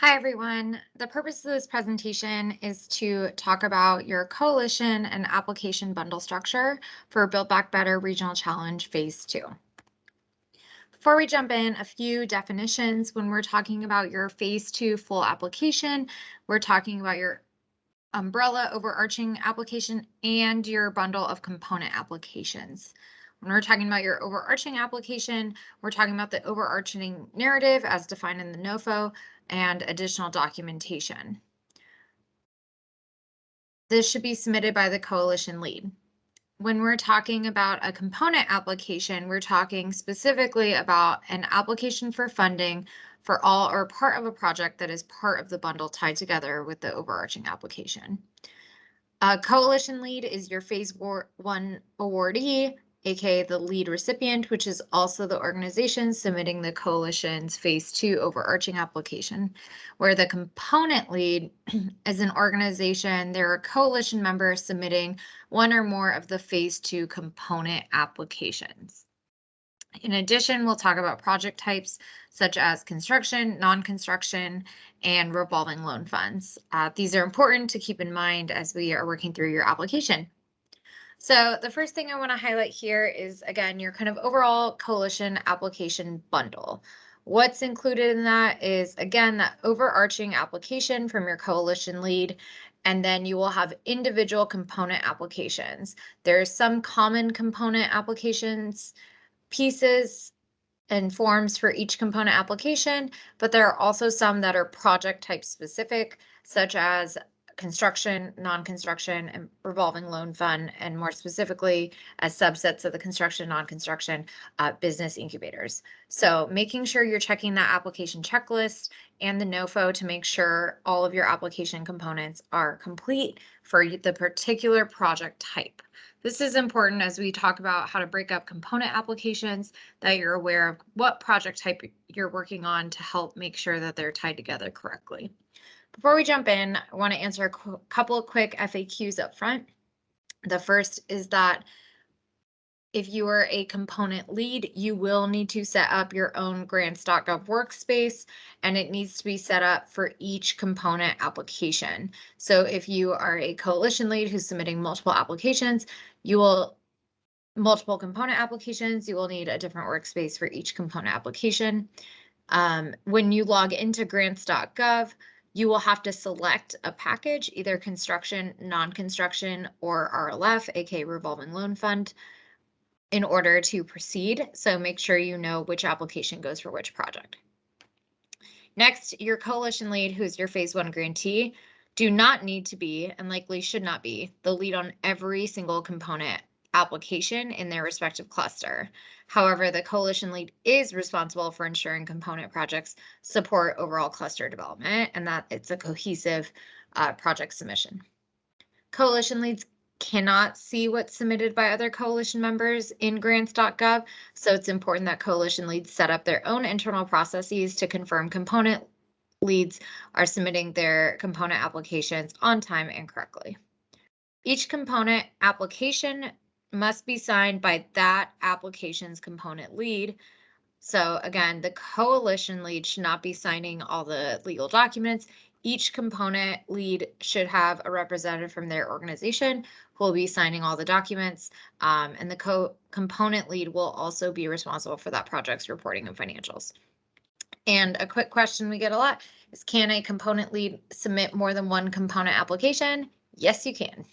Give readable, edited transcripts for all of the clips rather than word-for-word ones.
Hi, everyone. The purpose of this presentation is to talk about your coalition and application bundle structure for Build Back Better Regional Challenge Phase 2. Before we jump in, a few definitions. When we're talking about your Phase 2 full application, we're talking about your umbrella overarching application and your bundle of component applications. When we're talking about your overarching application, we're talking about the overarching narrative as defined in the NOFO and additional documentation. This should be submitted by the coalition lead. When we're talking about a component application, we're talking specifically about an application for funding for all or part of a project that is part of the bundle tied together with the overarching application. A coalition lead is your phase 1 awardee, aka the lead recipient, which is also the organization submitting the coalition's phase 2 overarching application, where the component lead is an organization, they're a coalition member submitting one or more of the phase 2 component applications. In addition, we'll talk about project types such as construction, non-construction, and revolving loan funds. These are important to keep in mind as we are working through your application. So the first thing I want to highlight here is, again, your kind of overall coalition application bundle. What's included in that is, again, that overarching application from your coalition lead, and then you will have individual component applications. There's some common component applications pieces and forms for each component application, but there are also some that are project type specific, such as construction, non-construction, and revolving loan fund, and more specifically as subsets of the construction, non-construction business incubators. So making sure you're checking that application checklist and the NOFO to make sure all of your application components are complete for the particular project type. This is important as we talk about how to break up component applications, that you're aware of what project type you're working on to help make sure that they're tied together correctly. Before we jump in, I want to answer a couple of quick FAQs up front. The first is that if you are a component lead, you will need to set up your own grants.gov workspace, and it needs to be set up for each component application. So if you are a coalition lead who's submitting multiple applications, multiple component applications, you will need a different workspace for each component application. When you log into grants.gov, you will have to select a package, either construction, non-construction, or RLF, aka revolving loan fund, in order to proceed. So make sure you know which application goes for which project. Next, your coalition lead, who's your phase 1 grantee, do not need to be, and likely should not be, the lead on every single component application in their respective cluster. However, the coalition lead is responsible for ensuring component projects support overall cluster development and that it's a cohesive project submission. Coalition leads cannot see what's submitted by other coalition members in grants.gov, so it's important that coalition leads set up their own internal processes to confirm component leads are submitting their component applications on time and correctly. Each component application must be signed by that application's component lead. So again, the coalition lead should not be signing all the legal documents. Each component lead should have a representative from their organization who will be signing all the documents. And the component lead will also be responsible for that project's reporting and financials. And a quick question we get a lot is, can a component lead submit more than one component application? Yes, you can.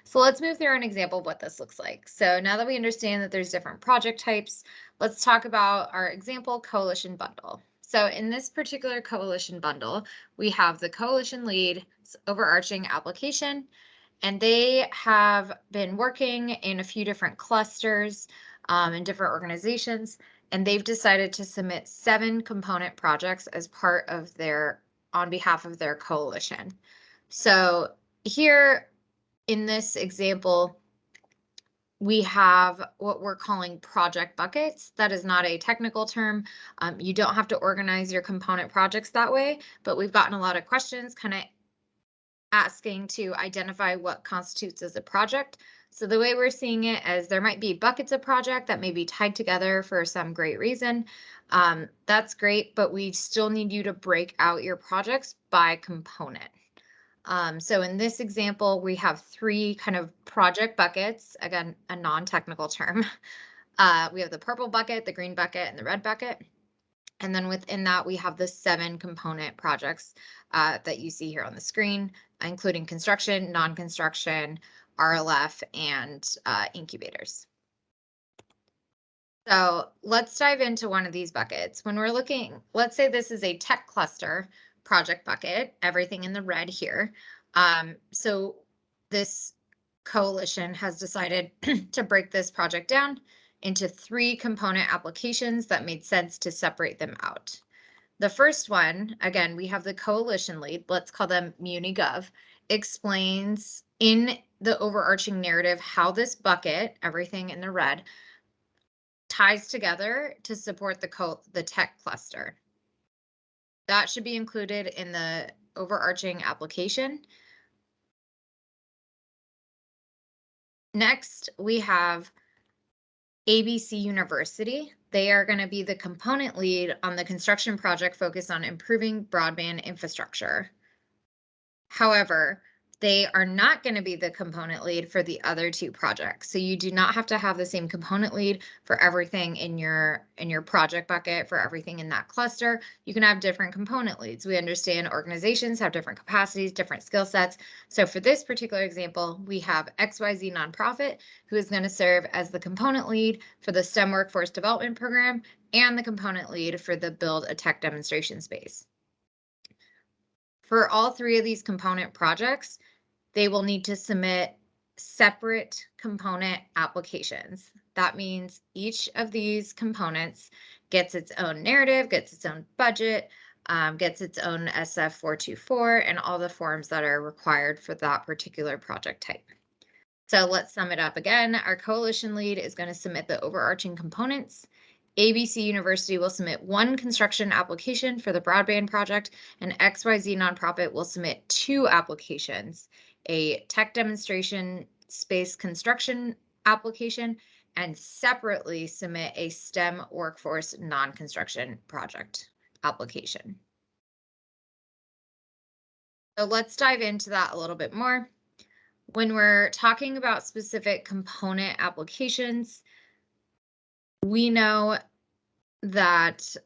So let's move through an example of what this looks like. So now that we understand that there's different project types, let's talk about our example coalition bundle. So in this particular coalition bundle, we have the coalition lead overarching application, and they have been working in a few different clusters in different organizations, and they've decided to submit 7 component projects as part of on behalf of their coalition. So here, in this example, we have what we're calling project buckets. That is not a technical term. You don't have to organize your component projects that way, but we've gotten a lot of questions kind of asking to identify what constitutes as a project. So the way we're seeing it is there might be buckets of project that may be tied together for some great reason. That's great, but we still need you to break out your projects by component. So in this example, we have three kind of project buckets, again, a non-technical term. We have the purple bucket, the green bucket, and the red bucket. And then within that, we have the 7 component projects that you see here on the screen, including construction, non-construction, RLF, and incubators. So let's dive into one of these buckets. When we're looking, let's say this is a tech cluster project bucket, everything in the red here. So this coalition has decided to break this project down into 3 component applications that made sense to separate them out. The first one, again, we have the coalition lead, let's call them MuniGov, explains in the overarching narrative how this bucket, everything in the red, ties together to support the tech cluster. That should be included in the overarching application. Next, we have ABC University. They are going to be the component lead on the construction project focused on improving broadband infrastructure. However, they are not going to be the component lead for the other 2 projects. So you do not have to have the same component lead for everything in your project bucket, for everything in that cluster. You can have different component leads. We understand organizations have different capacities, different skill sets. So for this particular example, we have XYZ Nonprofit, who is going to serve as the component lead for the STEM Workforce Development Program and the component lead for the Build a Tech Demonstration Space. For all 3 of these component projects, they will need to submit separate component applications. That means each of these components gets its own narrative, gets its own budget, gets its own SF424, and all the forms that are required for that particular project type. So let's sum it up again. Our coalition lead is going to submit the overarching components. ABC University will submit 1 construction application for the broadband project, and XYZ Nonprofit will submit 2 applications, a tech demonstration space construction application, and separately submit a STEM workforce non-construction project application. So let's dive into that a little bit more. When we're talking about specific component applications, we know that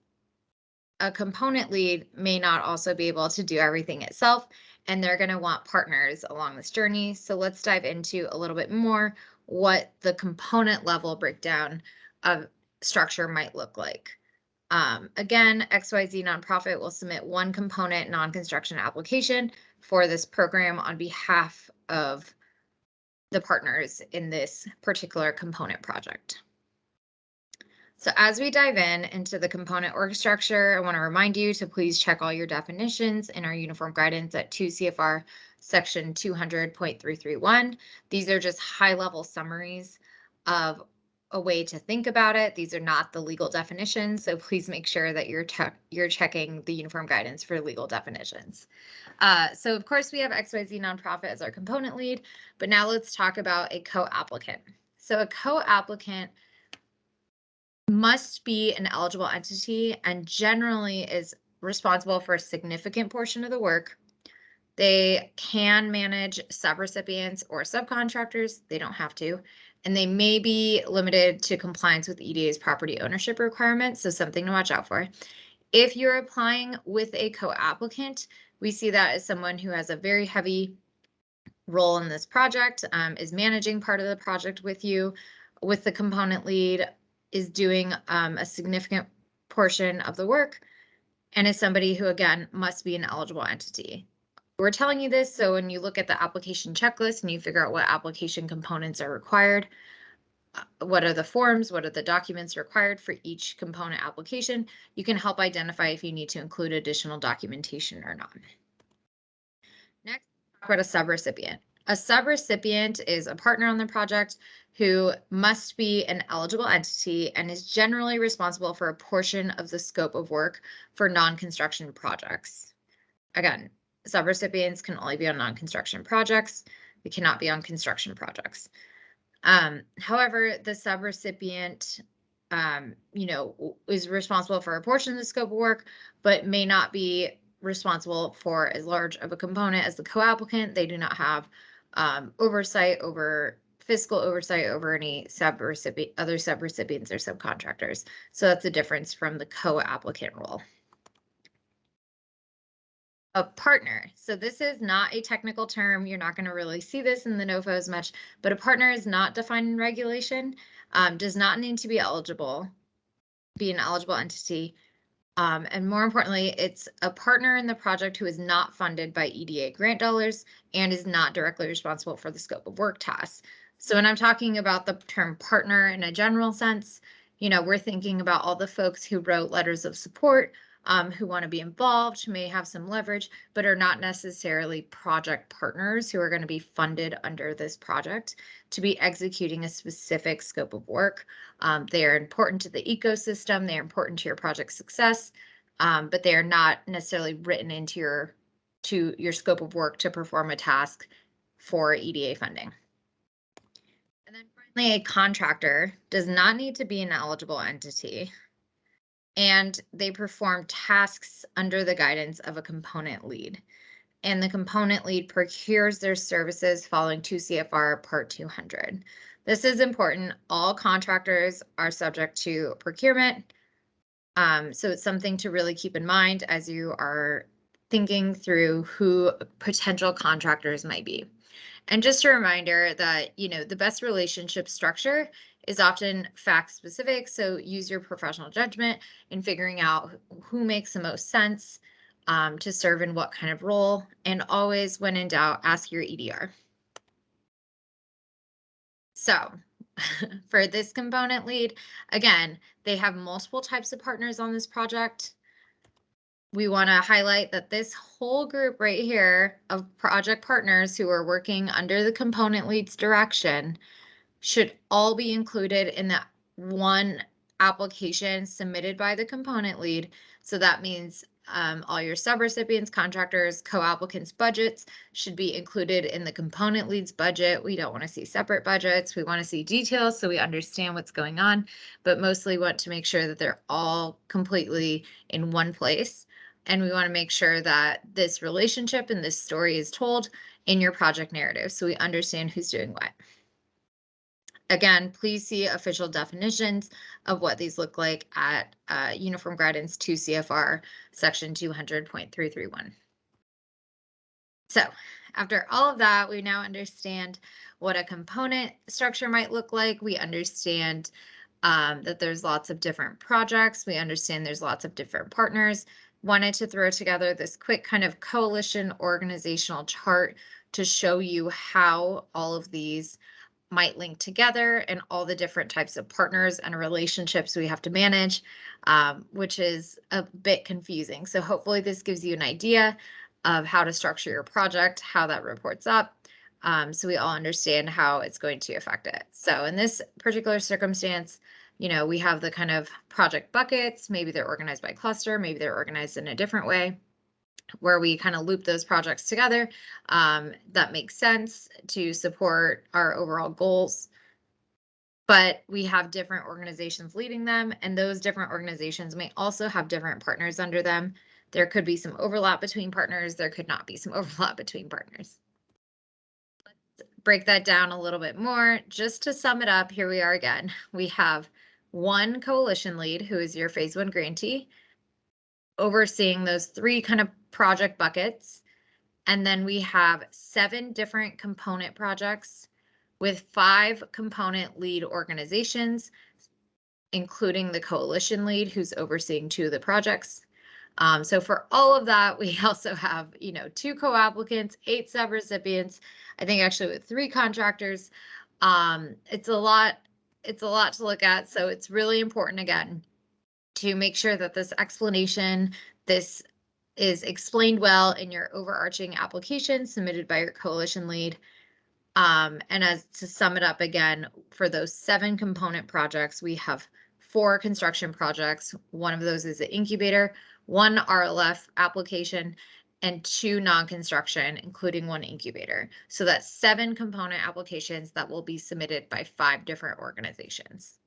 a component lead may not also be able to do everything itself, and they're going to want partners along this journey. So let's dive into a little bit more what the component level breakdown of structure might look like. Again, XYZ Nonprofit will submit 1 component non-construction application for this program on behalf of the partners in this particular component project. So as we dive into the component org structure, I want to remind you to please check all your definitions in our uniform guidance at 2 CFR section 200.331. These are just high-level summaries of a way to think about it. These are not the legal definitions, so please make sure that you're checking the uniform guidance for legal definitions. So of course we have XYZ Nonprofit as our component lead, but now let's talk about a co-applicant. So a co-applicant must be an eligible entity and generally is responsible for a significant portion of the work. They can manage subrecipients or subcontractors. They don't have to. And they may be limited to compliance with EDA's property ownership requirements, so something to watch out for. If you're applying with a co-applicant, we see that as someone who has a very heavy role in this project, is managing part of the project with you, with the component lead, is doing a significant portion of the work, and is somebody who, again, must be an eligible entity. We're telling you this so when you look at the application checklist and you figure out what application components are required, what are the forms, what are the documents required for each component application, you can help identify if you need to include additional documentation or not. Next, talk about a subrecipient. A subrecipient is a partner on the project who must be an eligible entity and is generally responsible for a portion of the scope of work for non-construction projects. Again, subrecipients can only be on non-construction projects. They cannot be on construction projects. However, the subrecipient, is responsible for a portion of the scope of work, but may not be responsible for as large of a component as the co-applicant. They do not have fiscal oversight over any other subrecipients or subcontractors. So that's a difference from the co-applicant role. A partner. So this is not a technical term. You're not going to really see this in the NOFO as much, but a partner is not defined in regulation, does not need to be be an eligible entity. And more importantly, it's a partner in the project who is not funded by EDA grant dollars and is not directly responsible for the scope of work tasks. So when I'm talking about the term partner in a general sense, we're thinking about all the folks who wrote letters of support, who want to be involved, may have some leverage, but are not necessarily project partners who are going to be funded under this project to be executing a specific scope of work. They are important to the ecosystem. They are important to your project success, but they are not necessarily written into your scope of work to perform a task for EDA funding. And then finally, a contractor does not need to be an eligible entity, and they perform tasks under the guidance of a component lead. And the component lead procures their services following 2 CFR Part 200. This is important. All contractors are subject to procurement. So it's something to really keep in mind as you are thinking through who potential contractors might be. And just a reminder that, the best relationship structure is often fact specific. So use your professional judgment in figuring out who makes the most sense to serve in what kind of role. And always, when in doubt, ask your EDR. So for this component lead, again, they have multiple types of partners on this project. We want to highlight that this whole group right here of project partners who are working under the component lead's direction should all be included in that one application submitted by the component lead. So that means all your subrecipients, contractors, co-applicants' budgets should be included in the component lead's budget. We don't want to see separate budgets. We want to see details so we understand what's going on, but mostly want to make sure that they're all completely in one place. And we want to make sure that this relationship and this story is told in your project narrative so we understand who's doing what. Again, please see official definitions of what these look like at Uniform Guidance 2 CFR section 200.331. So after all of that, we now understand what a component structure might look like. We understand that there's lots of different projects. We understand there's lots of different partners. Wanted to throw together this quick kind of coalition organizational chart to show you how all of these might link together and all the different types of partners and relationships we have to manage, which is a bit confusing. So hopefully this gives you an idea of how to structure your project, how that reports up, so we all understand how it's going to affect it. So in this particular circumstance, we have the kind of project buckets. Maybe they're organized by cluster, maybe they're organized in a different way, where we kind of loop those projects together. That makes sense to support our overall goals. But we have different organizations leading them, and those different organizations may also have different partners under them. There could be some overlap between partners. There could not be some overlap between partners. Let's break that down a little bit more. Just to sum it up, here we are again. We have one coalition lead who is your phase 1 grantee, overseeing those 3 kind of project buckets. And then we have 7 different component projects with 5 component lead organizations, including the coalition lead who's overseeing 2 of the projects. So for all of that, we also have, 2 co-applicants, 8 subrecipients, I think actually with 3 contractors. It's a lot to look at. So it's really important, again, to make sure that this explanation, this is explained well in your overarching application submitted by your coalition lead. And as to sum it up again, for those 7 component projects, we have 4 construction projects. One of those is the incubator, 1 RLF application, and 2 non-construction, including 1 incubator. So that's 7 component applications that will be submitted by 5 different organizations.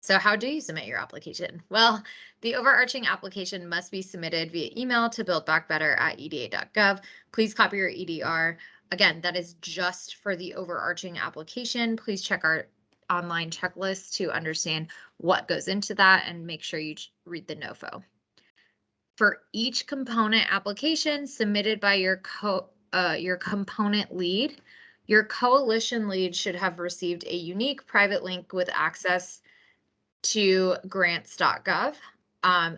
So how do you submit your application? Well, the overarching application must be submitted via email to buildbackbetter@eda.gov. Please copy your EDR. Again, that is just for the overarching application. Please check our online checklist to understand what goes into that and make sure you read the NOFO. For each component application submitted by your component lead, your coalition lead should have received a unique private link with access to grants.gov.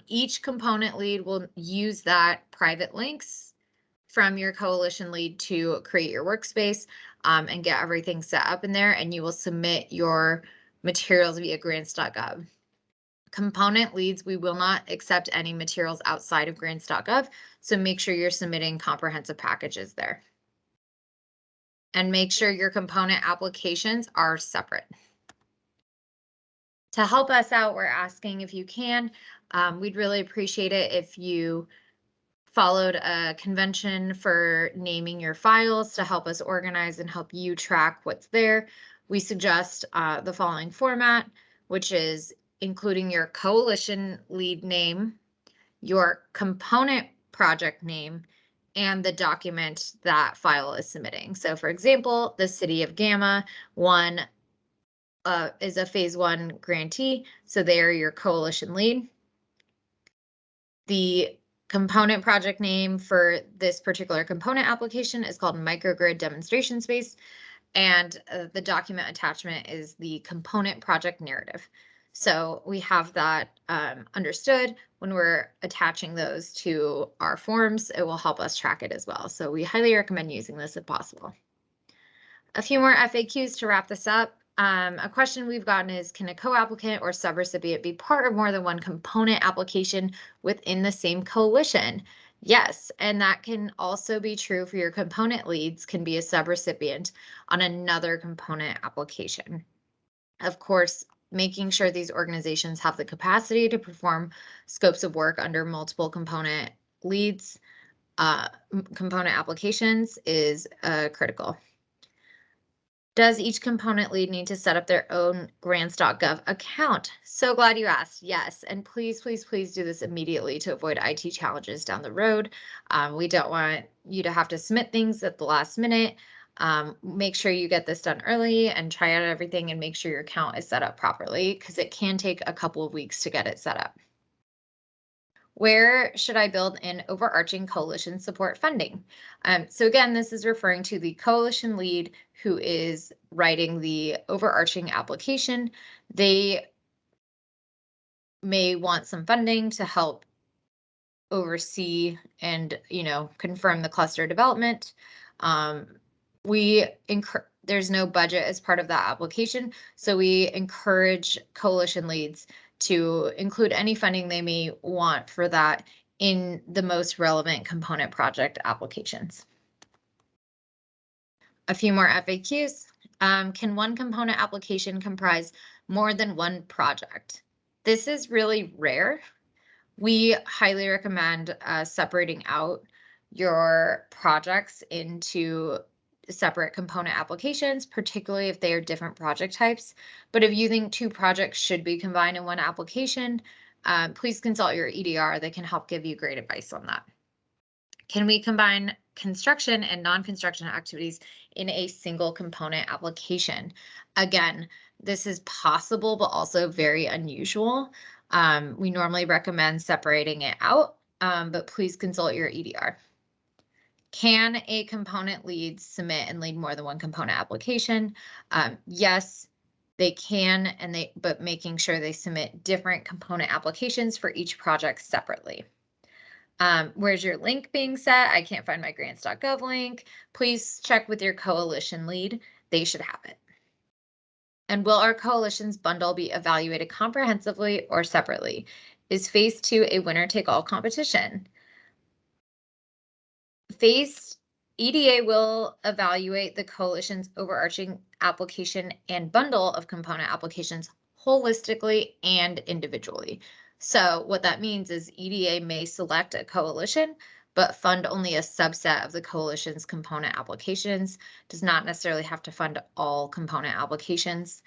Each component lead will use that private links from your coalition lead to create your workspace and get everything set up in there, and you will submit your materials via grants.gov. Component leads, we will not accept any materials outside of grants.gov, so make sure you're submitting comprehensive packages there. And make sure your component applications are separate. To help us out, we're asking if you can, we'd really appreciate it if you followed a convention for naming your files to help us organize and help you track what's there. We suggest the following format, which is including your coalition lead name, your component project name, and the document that file is submitting. So for example, the City of Gamma one is a phase 1 grantee, so they're your coalition lead. The component project name for this particular component application is called Microgrid Demonstration Space, and the document attachment is the component project narrative. So we have that understood. When we're attaching those to our forms, it will help us track it as well. So we highly recommend using this if possible. A few more FAQs to wrap this up. A question we've gotten is, can a co-applicant or subrecipient be part of more than one component application within the same coalition? Yes, and that can also be true for your component leads can be a subrecipient on another component application. Of course, making sure these organizations have the capacity to perform scopes of work under multiple component leads, component applications is critical. Does each component lead need to set up their own grants.gov account? So glad you asked. Yes, and please, please, please do this immediately to avoid IT challenges down the road. We don't want you to have to submit things at the last minute. Make sure you get this done early and try out everything and make sure your account is set up properly because it can take a couple of weeks to get it set up. Where should I build in overarching coalition support funding? So again, this is referring to the coalition lead who is writing the overarching application. They may want some funding to help oversee and confirm the cluster development. There's no budget as part of that application, so we encourage coalition leads to include any funding they may want for that in the most relevant component project applications. A few more FAQs. Can one component application comprise more than one project? This is really rare. We highly recommend separating out your projects into separate component applications, particularly if they are different project types. But if you think 2 projects should be combined in one application, please consult your EDR. They can help give you great advice on that. Can we combine construction and non-construction activities in a single component application? Again, this is possible, but also very unusual. We normally recommend separating it out, but please consult your EDR. Can a component lead submit and lead more than one component application? Yes, they can, but making sure they submit different component applications for each project separately. Where's your link being set? I can't find my grants.gov link. Please check with your coalition lead. They should have it. And will our coalition's bundle be evaluated comprehensively or separately? Is phase 2 a winner-take-all competition? Phase EDA will evaluate the coalition's overarching application and bundle of component applications holistically and individually. So what that means is EDA may select a coalition, but fund only a subset of the coalition's component applications. Does not necessarily have to fund all component applications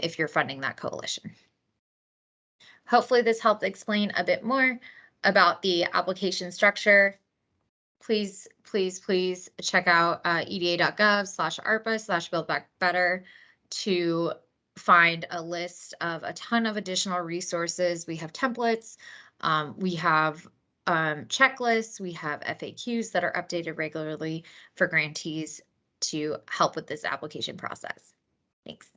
if you're funding that coalition. Hopefully this helped explain a bit more about the application structure. Please check out eda.gov/ARPA/Build Back Better to find a list of a ton of additional resources. We have templates, we have checklists, we have FAQs that are updated regularly for grantees to help with this application process. Thanks.